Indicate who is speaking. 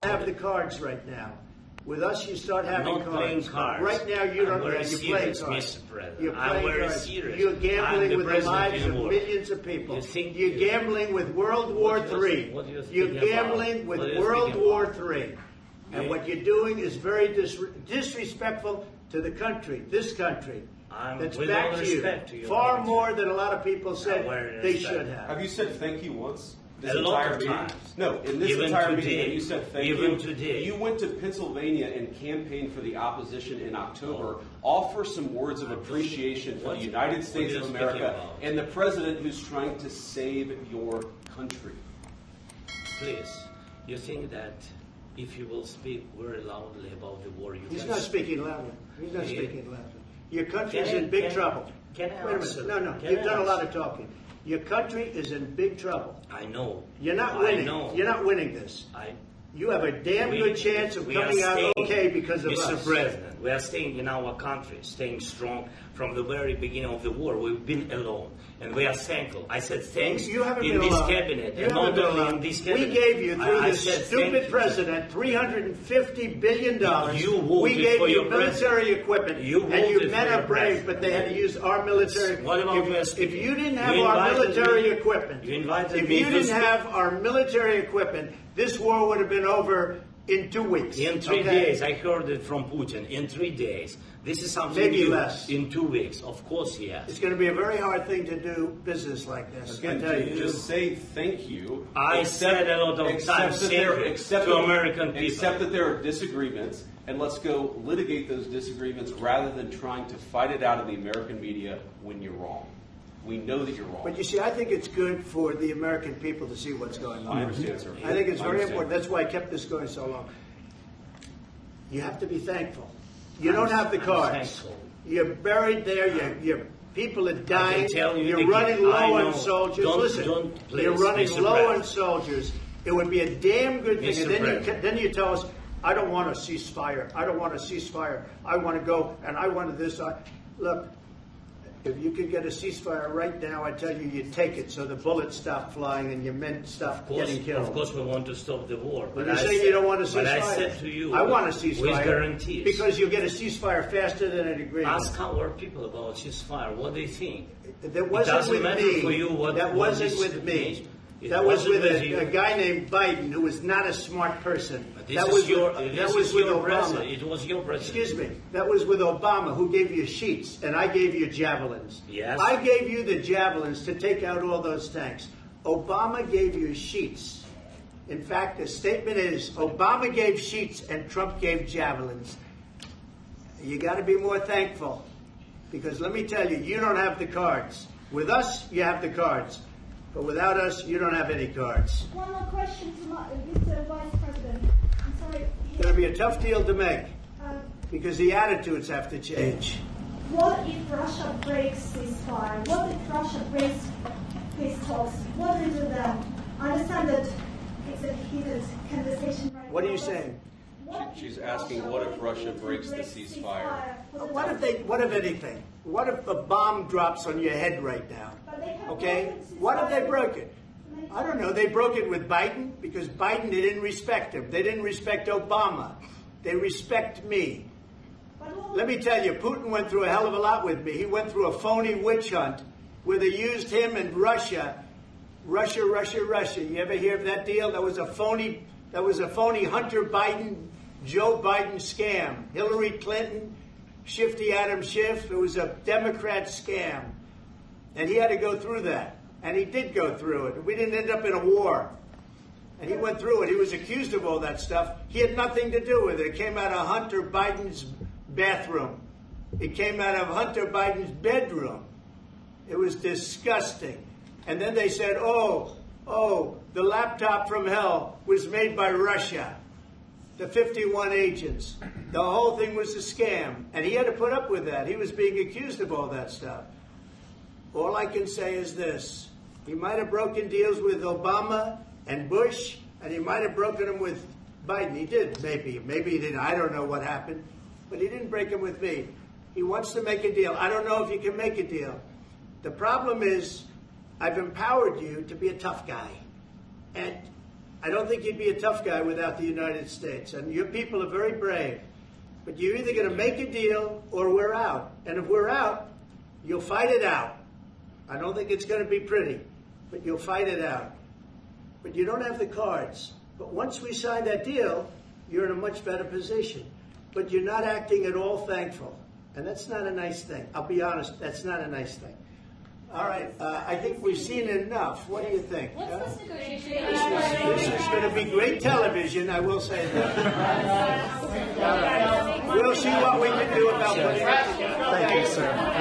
Speaker 1: have the cards right now. With us, you start having
Speaker 2: not playing cards.
Speaker 1: Right now, you don't have. You're playing cards.
Speaker 2: Mr. President.
Speaker 1: You're playing cards.
Speaker 2: Serious.
Speaker 1: You're gambling with the lives of millions of people. You're gambling with World War III. You're gambling with World War III. And what you're doing is very disrespectful to the country, this country. That's back to you. Far more than a lot of people said they should have.
Speaker 3: Have you said thank you once?
Speaker 2: A lot of times.
Speaker 3: No, in this entire meeting, you said thank you.
Speaker 2: Even today.
Speaker 3: You went to Pennsylvania and campaigned for the opposition in October. Offer some words of appreciation for the United States of America and the president who's trying to save your country.
Speaker 2: Please, you think that if you will speak very loudly about the war,
Speaker 1: He's not speaking loudly. He's not speaking loudly. Your country is in big trouble.
Speaker 2: Can I
Speaker 1: Wait a minute. No. You've done a lot of talking. Your country is in big trouble.
Speaker 2: I know.
Speaker 1: You're not winning. You're not winning this. You have a damn good chance of coming out okay because of us.
Speaker 2: Mr. President, we are staying in our country, staying strong from the very beginning of the war. We've been alone, and we are thankful. I said thanks
Speaker 1: you haven't
Speaker 2: in
Speaker 1: been
Speaker 2: this
Speaker 1: alone.
Speaker 2: cabinet, and not only in this cabinet.
Speaker 1: We gave you, through this stupid president, $350 billion.
Speaker 2: You voted
Speaker 1: we gave
Speaker 2: for
Speaker 1: you
Speaker 2: your
Speaker 1: military equipment, and you men are brave, but they had to use our military.
Speaker 2: What about
Speaker 1: if you didn't have our military equipment, this war would have been over in 2 weeks.
Speaker 2: In 3 days, I heard it from Putin. In 3 days. This is something
Speaker 1: maybe
Speaker 2: new.
Speaker 1: Less.
Speaker 2: In 2 weeks, of course, yes.
Speaker 1: It's going to be a very hard thing to do business like this.
Speaker 3: Again, just say thank you.
Speaker 2: I said a lot of times to American people.
Speaker 3: Accept that there are disagreements, and let's go litigate those disagreements rather than trying to fight it out in the American media when you're wrong. We know that you're wrong.
Speaker 1: But you see, I think it's good for the American people to see what's going on.
Speaker 3: I understand, sir.
Speaker 1: I think it's very important. That's why I kept this going so long. You have to be thankful. You don't have the cards. You're buried there. Your people are dying. You're running low on soldiers. You're running low on soldiers. It would be a damn good thing. And then you tell us, I don't want a ceasefire. I don't want a ceasefire. I want to go and I want this. Look. If you could get a ceasefire right now, I tell you, you'd take it so the bullets stop flying and your men stop getting killed.
Speaker 2: Of course, we want to stop the war.
Speaker 1: But you're saying you don't want a ceasefire?
Speaker 2: But I said to you,
Speaker 1: I want a ceasefire.
Speaker 2: With guarantees.
Speaker 1: Because you'll get a ceasefire faster than an agreement.
Speaker 2: Ask our people about ceasefire, what they think.
Speaker 1: That wasn't with me. That wasn't with me. That was with a guy named Biden, who was not a smart person. That was with Obama.
Speaker 2: It was your president.
Speaker 1: Excuse me. That was with Obama, who gave you sheets, and I gave you javelins.
Speaker 2: Yes.
Speaker 1: I gave you the javelins to take out all those tanks. Obama gave you sheets. In fact, the statement is, Obama gave sheets and Trump gave javelins. You got to be more thankful, because let me tell you, you don't have the cards. With us, you have the cards. But without us, you don't have any cards.
Speaker 4: One more question to Mr. Vice President. I'm sorry.
Speaker 1: It's going to be a tough deal to make because the attitudes have to change.
Speaker 4: What if Russia breaks ceasefire? What if Russia breaks peace talks? What do you do then? I understand that it's a heated conversation right now.
Speaker 1: What are you saying?
Speaker 3: She's asking, what if Russia breaks the ceasefire?
Speaker 1: What if anything? What if a bomb drops on your head right now? Okay? What if they broke it? I don't know. They broke it with Biden because Biden, they didn't respect him. They didn't respect Obama. They respect me. Let me tell you, Putin went through a hell of a lot with me. He went through a phony witch hunt where they used him and Russia. Russia. You ever hear of that deal? That was a phony Hunter Biden, Joe Biden scam. Hillary Clinton, Shifty Adam Schiff. It was a Democrat scam. And he had to go through that. And he did go through it. We didn't end up in a war. And he went through it. He was accused of all that stuff. He had nothing to do with it. It came out of Hunter Biden's bathroom. It came out of Hunter Biden's bedroom. It was disgusting. And then they said, oh, the laptop from hell was made by Russia. The 51 agents. The whole thing was a scam. And he had to put up with that. He was being accused of all that stuff. All I can say is this. He might have broken deals with Obama and Bush, and he might have broken them with Biden. He did, maybe. Maybe he didn't. I don't know what happened. But he didn't break them with me. He wants to make a deal. I don't know if you can make a deal. The problem is I've empowered you to be a tough guy. And I don't think you'd be a tough guy without the United States. And your people are very brave. But you're either going to make a deal or we're out. And if we're out, you'll fight it out. I don't think it's going to be pretty, but you'll fight it out. But you don't have the cards. But once we sign that deal, you're in a much better position. But you're not acting at all thankful. And that's not a nice thing. I'll be honest, that's not a nice thing. All right, I think we've seen enough. What do you think?
Speaker 5: What's this negotiation?
Speaker 1: This is going to be great television, I will say that. All right. We'll see what we can do about putting it together.
Speaker 6: Thank you, sir.